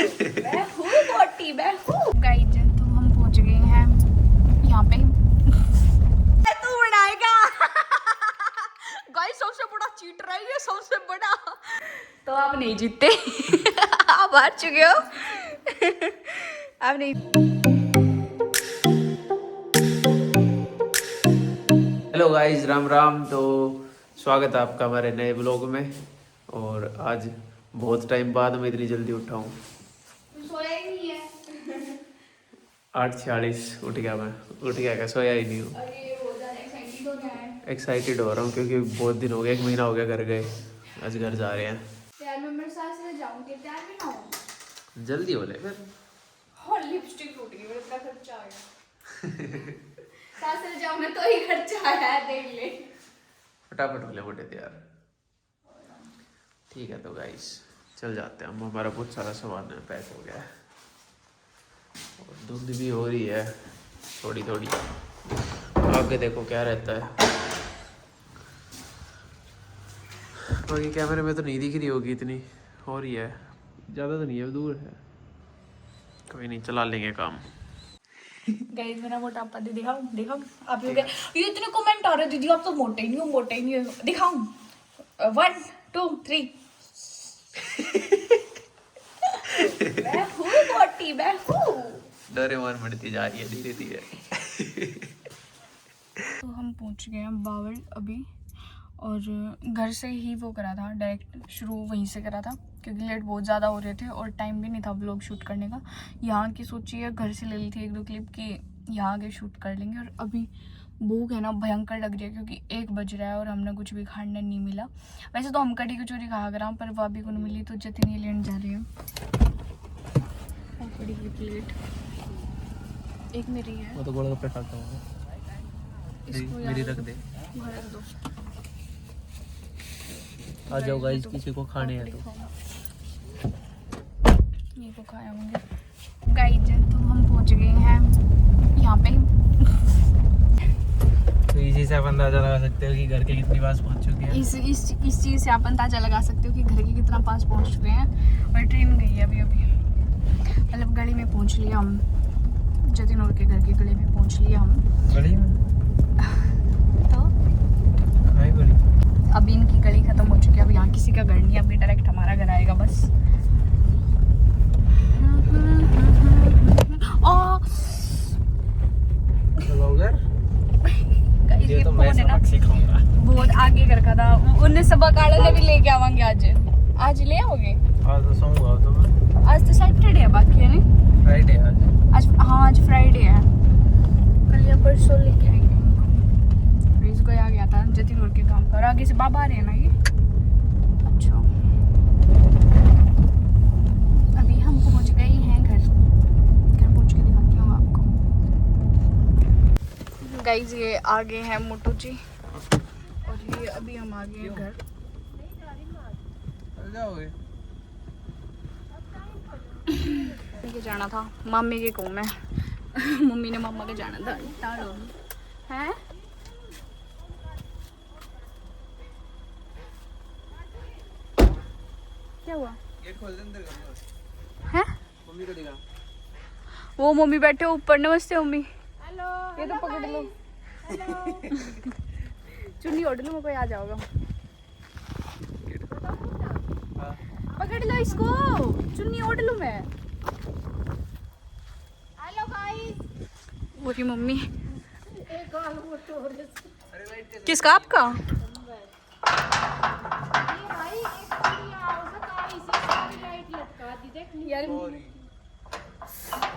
Guys तो हम पहुंच गए हैं यहाँ पे। तू बनाएगा गाइस, सबसे बड़ा चीटर है ये, सबसे बड़ा। तो आप नहीं जीतते आप हार चुके हो आप नहीं। Hello guys, Ram Ram. तो स्वागत है आपका हमारे नए ब्लॉग में। और आज बहुत टाइम बाद मैं इतनी जल्दी उठा हूँ। सोया ही नहीं है 8:46 उठ गया मैं। उठ गया क्या, सोया ही नहीं हूँ। एक्साइटेड हो रहा हूँ क्योंकि बहुत दिन हो गया, 1 महीना हो गया घर गए। आज घर जा रहे हैं। यार मैं मेरे साथ से जाऊंगी, तैयार भी ना हो। जल्दी हो ले फिर। और लिपस्टिक टूट गई, मेरा खर्चा आ गया साथ से जाऊंगा तो ही खर्चा आया है, देख ले। फटाफट हो ले मोटे तैयार। ठीक है तो गाइस चल जाते हैं हम। हमारा बहुत सारा सामान है, पैक हो गया है और धुंध भी हो रही है थोड़ी थोड़ी। आगे देखो क्या रहता है। बाकी कैमरे में तो नहीं दिख रही होगी, इतनी हो रही है, ज़्यादा तो नहीं है, दूर है। कोई नहीं, चला लेंगे काम। गाइस मेरा मोटापा दे दिखाऊं दिखाऊं आप लोग। ये इतने कमेंट आ रहे दीदी आप तो मोटे ही नहीं हो, मोटे ही नहीं हो। दिखाऊं 1 2 3 मैं हूँ मोटी, मैं हूँ। डोरेमोन बढ़ती जा रही है धीरे धीरे। तो हम पहुंच गए हैं बावल अभी, और घर से ही वो करा था, डायरेक्ट शुरू वहीं से करा था क्योंकि लेट बहुत ज़्यादा हो रहे थे और टाइम भी नहीं था व्लॉग शूट करने का। यहाँ की सोचिए घर से ले ली थी 1-2 क्लिप की, यहाँ आगे शूट कर लेंगे। और अभी भूख है ना भयंकर लग रही है क्योंकि 1 बज रहा है और हमने कुछ भी खाने नहीं मिला। वैसे तो हम कड़ी कचौरी खा कर पर वह भी को नहीं मिली, तो जतिन ये लेने जा रही है कड़ी की प्लेट। एक मेरी है, वो तो गोलगप्पे खाता हूँ। इसको मेरी रख दे। वहाँ रख दो। आ जाओ गाइस, किसी को खाने हैं तो। ये को खाया होंगे गाइस। तो हम पहुंच गए हैं यहाँ पे। तो इसी से आप अंदाजा लगा सकते हो कि घर के कितनी पास पहुंच चुके हैं। इस चीज़ से आप अंदाजा लगा सकते हो कि घर के कितना पास पहुंच चुके हैं। और ट्रेन गई है अभी मतलब गली में पहुंच लिया हम। जतिन और के घर की गली में पहुंच लिया हम। गली में तो गली अभी इनकी गली खत्म हो चुकी है, अब यहाँ किसी का घर नहीं है, अभी डायरेक्ट हमारा घर आएगा बस। ये तो मैं सबक सिखाऊंगा। बहुत आगे कर रखा था उन्हें, सबक आड़े भी लेके आवांगे आज ले आओगे। आज तो सोऊंगा तो मैं। आज तो सैटरडे है, बाकी है नहीं फ्राइडे आज। हाँ आज फ्राइडे है। कल या परसों लेके आएंगे इनको। रेस को आ गया था जतिन और के काम का, और आगे से बाबा आ रहे हैं ना ये। अच्छा अभी हम पहुंच गए हैं घर पहुंच के दिखाती हूँ आपको। गाइस ये आगे हैं मोटू जी, और ये अभी हम आ गए हैं घर। जाओगे ये जाना था मम्मी के को में मम्मी ने मम्मा के जाना था टाड़ो है। क्या हुआ? गेट खोल दे, अंदर कर। है मम्मी को दिखा। वो मम्मी बैठे ऊपर। नमस्ते मम्मी। हेलो ये तो पकड़ लो। हेलो चुन्नी ओढ़ लो, कोई आ जाओगा। पकड़ लो इसको, चुन्नी ओढ़ लूं मैं। Hello guys. पूरी मम्मी। एक गाल वो तोड़। किसका? आपका? ये भाई एक बढ़िया उसका इसी सारी लाइट लटका दी देख नी। यार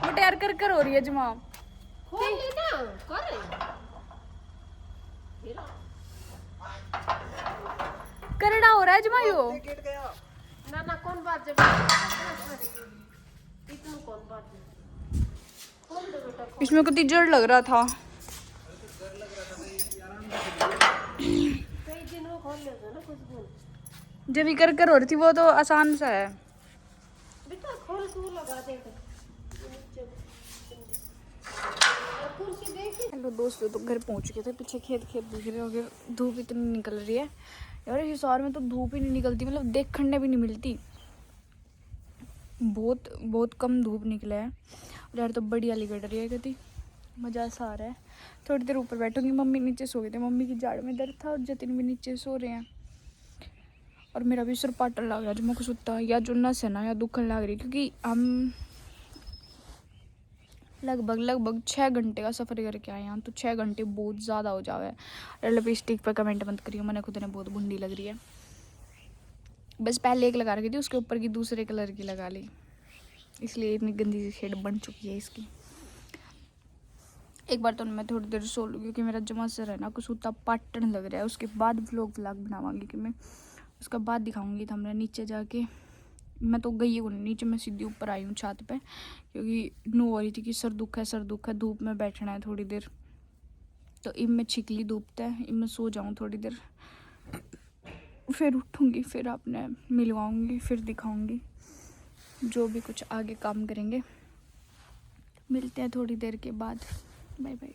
मुटेर कर हो रही है जमा। खोल ली ना कर। करड़ा हो रहा है जमा यो। ना ना कौन बात जब इतना कौन बात खोल दो बेटा। इसमें कितनी जड़ लग रहा था। कई दिन वो खोल लेते ना कुछ दिन। जब ही कर हो रही थी वो तो आसान सा है। बेटा खोल तू लगा दे। कुर्सी देखी। हेलो दोस्तों, तो घर पहुंच गए थे। पीछे खेत दिख रहे होंगे। धूप इतनी निकल रही है यार, हिसार में तो धूप ही नहीं निकलती, मतलब देखने भी नहीं मिलती। बहुत बहुत कम धूप निकला है और यार तो बड़ी वाली कट रही है कहती मज़ा सा आ रहा है। थोड़ी देर ऊपर बैठूंगी। मम्मी नीचे सो गई थी, मम्मी की जाड़ में दर्द था और जतिन भी नीचे सो रहे हैं और मेरा भी सिर पाटन लग गया जो मैं कुछ सुता या जो नस है ना या दुखन लग रही क्योंकि हम लगभग 6 घंटे का सफ़र करके आए हैं तो 6 घंटे बहुत ज़्यादा हो जावे। लिपस्टिक पर कमेंट मत करियो, मैंने खुद ने बहुत बुंडी लग रही है। बस पहले एक लगा रखी थी, उसके ऊपर की दूसरे कलर की लगा ली, इसलिए इतनी गंदी सी शेड बन चुकी है इसकी। एक बार तो मैं थोड़ी देर सो लूँ क्योंकि मेरा जमा सर है ना कुछ उतना पाटन लग रहा है। उसके बाद व्लॉग बनावांगी कि मैं उसका बाद दिखाऊंगी। तो हमने नीचे जाके मैं तो गई हूँ नीचे, मैं सीधी ऊपर आई हूँ छत पे क्योंकि नू हो रही थी कि सर दुख है धूप में बैठना है थोड़ी देर। तो इब मैं छिकली धूपता है, इब मैं सो जाऊँ थोड़ी देर, फिर उठूँगी, फिर आपने मिलवाऊँगी, फिर दिखाऊँगी जो भी कुछ आगे काम करेंगे। मिलते हैं थोड़ी देर के बाद, बाय बाय।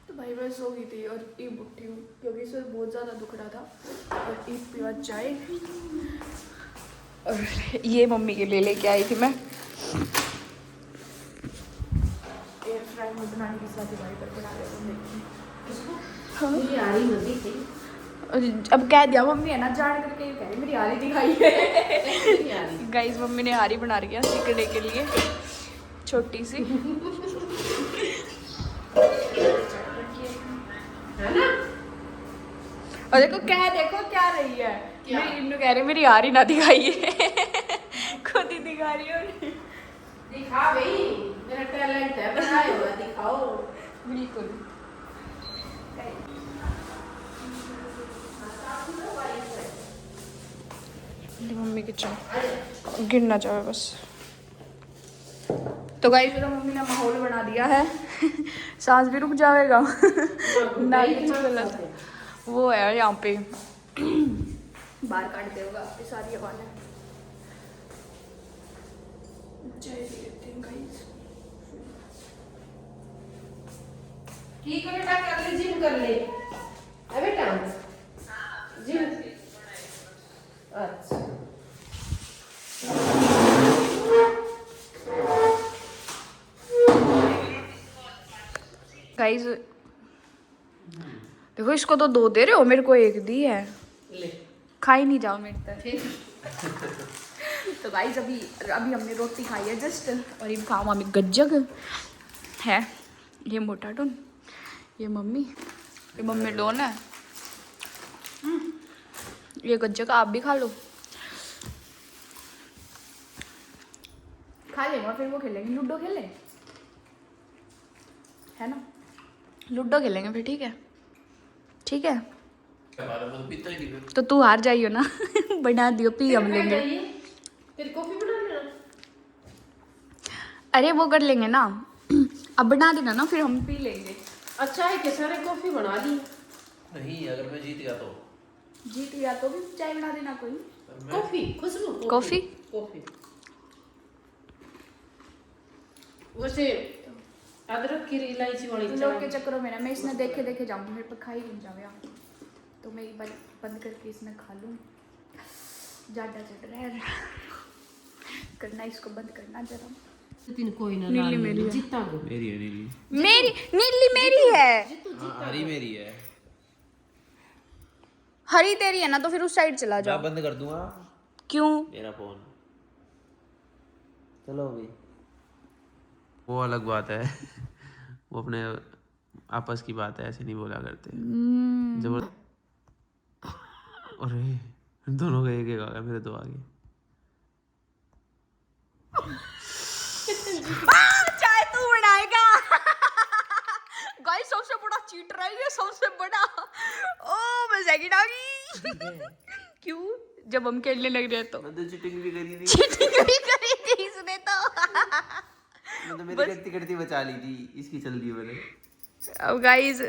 तो भाई मैं सो गई थी और ईब उठी हूँ क्योंकि सर बहुत ज़्यादा दुख रहा था और ईब पीवा चाय। और ये मम्मी के लिए लेके आई थी मैं एयर फ्राई में बनाने की साथ भाई पर बना रहे हाँ। मुझे आ रही होती थी। अब कह दिया मम्मी है ना जान करके ये कह रही मेरी हारी दिखाई है। गाइस मम्मी ने हारी बना रही है सिकड़े के लिए छोटी सी है ना? और देखो क्या रही है मेरी इन्नू कह रही मेरी हारी ना दिखाइए खुद ही दिखा रही है। दिखा भाई, मेरा टैलेंट है, बनाए हुआ दिखाओ। बिल्कुल मम्मी किचन गिर ना जाए बस। तो गाइस मेरा मम्मी ने माहौल बना दिया है सांस भी रुक जाएगा ना कुछ गलत वो है यहाँ पे बाहर काट देगा ये सारी आवाज़ें। ठीक है बेटा, कर ले जिम कर ले। है बेटा जिम। अच्छा गाइस देखो इसको तो 2 दे रहे हो, मेरे को 1 दी है, ले खा ही नहीं जाओ मेरे तक। ठीक। तो गाइस अभी हमने रोटी खाई है जस्ट और इन खाओ मम्मी गज्जक है, ये मोटा टोन, ये मम्मी डोन है, ये गज्जक आप भी खा लो। खा लेगा फिर वो खेलेंगे लूडो खेले है ना, लूडो खेलेंगे फिर ठीक है। तो तू हार जाइयो ना बना दियो पी हम लेंगे। तेरी कॉफी बना लेना। अरे वो कर लेंगे ना अब बना देना ना फिर हम पी लेंगे। अच्छा है कि सारे कॉफी बना दी। नहीं अगर मैं जीत गया तो भी चाय बना देना कोई। कॉफी खुशबू कॉफी वैसे अदरक की इलायची वाली लोग के चक्करों में ना मैं इसने देखे जाऊंगी, मेरे पर खा ही नहीं जावे आप, तो मैं एक बार बंद करके इसमें खा लूँ। ज़्यादा चढ़ रहा है करना, इसको बंद करना जरा। तीन कोई ना नीली मेरी है। जीता मेरी है नीली, नीली मेरी है, हरी मेरी है। हरी तेरी है ना, तो फिर उस साइड चला मैं जाओ। बंद कर दूंगा। क्यों? मेरा फोन चलो अभी वो अलग बात है वो अपने आपस की बात है, ऐसे नहीं बोला करते जबर। अरे इन दोनों का एक आ गया, मेरे 2 आ गए। चाय तू बनाएगा गाइस सबसे बड़ा चीटर है ये, सबसे बड़ा। ओ मैं सेकंड आ गई क्यों? जब हम खेलने लग रहे तो मैं तो चीटिंग भी करी थी, चीटिंग भी करी थी इसने तो मैं तो मेरी करती करती बचा ली थी, इसकी चल दी मैंने। अब गाइस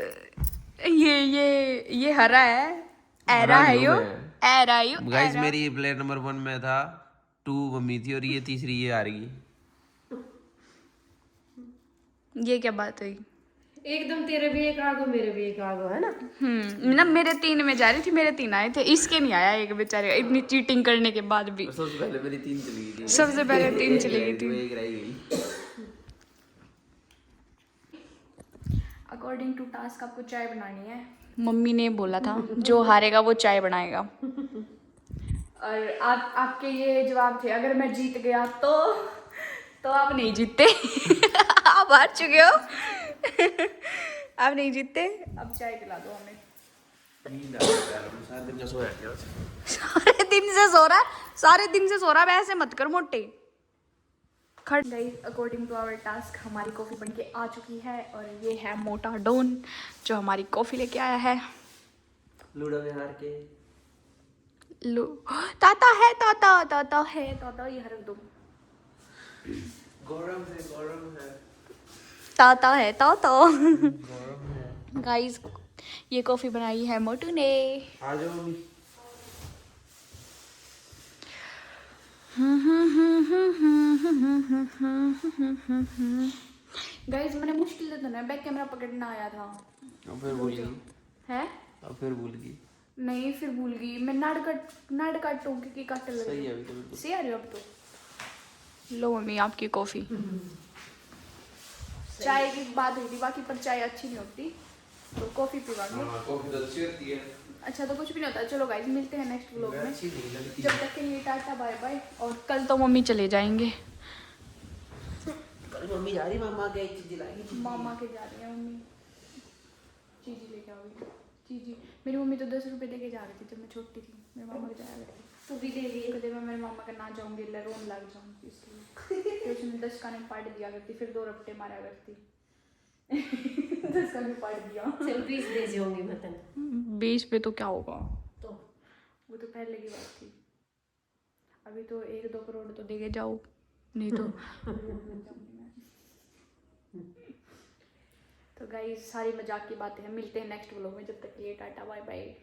ये हरा है, एरा है यो, एरा यो। गाइस मेरी प्लेयर नंबर 1 में था 2 मम्मी थी और ये तीसरी ये आ रही। ये क्या बात हुई? एकदम तेरे भी एक आगो मेरे भी एक आगो है ना। ना मेरे 3 में जा रही थी, मेरे 3 आए थे, इसके नहीं आया एक बेचारे, इतनी चीटिंग करने के बाद भी। सबसे पहले मेरी 3 चली गई थी। सबसे पहले 3 चली गई थी। एक रह गई। अकॉर्डिंग टू टास्क आपको चाय बनानी है, मम्मी ने बोला था जो हारेगा वो चाय बनाएगा। और आपके ये जवाब थे, अगर मैं जीत गया तो आप नहीं जीतते। आप हार चुके हो। आप नहीं जीतते, अब चाय पिला दो हमें। नींद आ रही है, सारे दिन का सोया क्या? सारे दिन से सो रहा है, सारे दिन से सो रहा है, ऐसे मत कर मोटे। खड़ गई। अकॉर्डिंग टू आवर टास्क हमारी कॉफ़ी बन के आ चुकी है और ये है मोटा डॉन जो हमारी कॉफ़ी लेके आया है। लूडो में हार के लो ताता है, ताता ये हर दो गौरव है ताता है ताता। गौरव है। गाइस ये कॉफ़ी बनाई है मोटू ने। आ जाओ मम्मी। गाइस मैंने मुश्किल से तो ना बैक कैमरा पकड़ना आया था। अब फिर भूल गई। है अब फिर भूल गई। नहीं फिर भूल गई मैं। नाड़ काटूं क्योंकि काट लग सही है अभी तो बिल्कुल। सही आ रही हो अब तो। लो मम्मी आपकी कॉफ़ी। चाय की बात हुई थी बाकी, पर चाय अच्छी नहीं होती तो कॉफ़ी पीवांगे। हाँ कॉफी तो अच्छी होती है। अच्छा तो कुछ भी नहीं होता। चलो गाइस मिलते हैं नेक्स्ट व्लॉग में। अच्छी नहीं लगती। जब तक के लिए टाटा बाय बाय। और कल तो मम्मी चले जाएंगे। कल मम्मी जा रही, मामा के चीज़ लाएगी। मामा के जा रही है मम्मी। चीज़ी लेके आओगी। चीज़ी मेरी मम्मी तो 10 रुपये देके जा रही थी जब मैं छोटी थी। मेरे मामा के जाया करती। तू भी दे दिए। कभी मैं मेरे मामा का ना जाऊंगी रोन लग जाऊंगी इसलिए। फिर उसने 10 का नहीं पाट दिया करती, फिर 2 रपटे मारा करती। 10 का नहीं पाट दिया। चल 20 दे जाऊंगी मतलब। 20 पे तो क्या होगा, तो वो तो पहले की बात थी। अभी तो 1-2 करोड़ तो देके जाओ, नहीं तो। तो गाइस सारी मजाक की बातें हैं। मिलते हैं नेक्स्ट व्लॉग में, जब तक के लिए टाटा बाय बाय।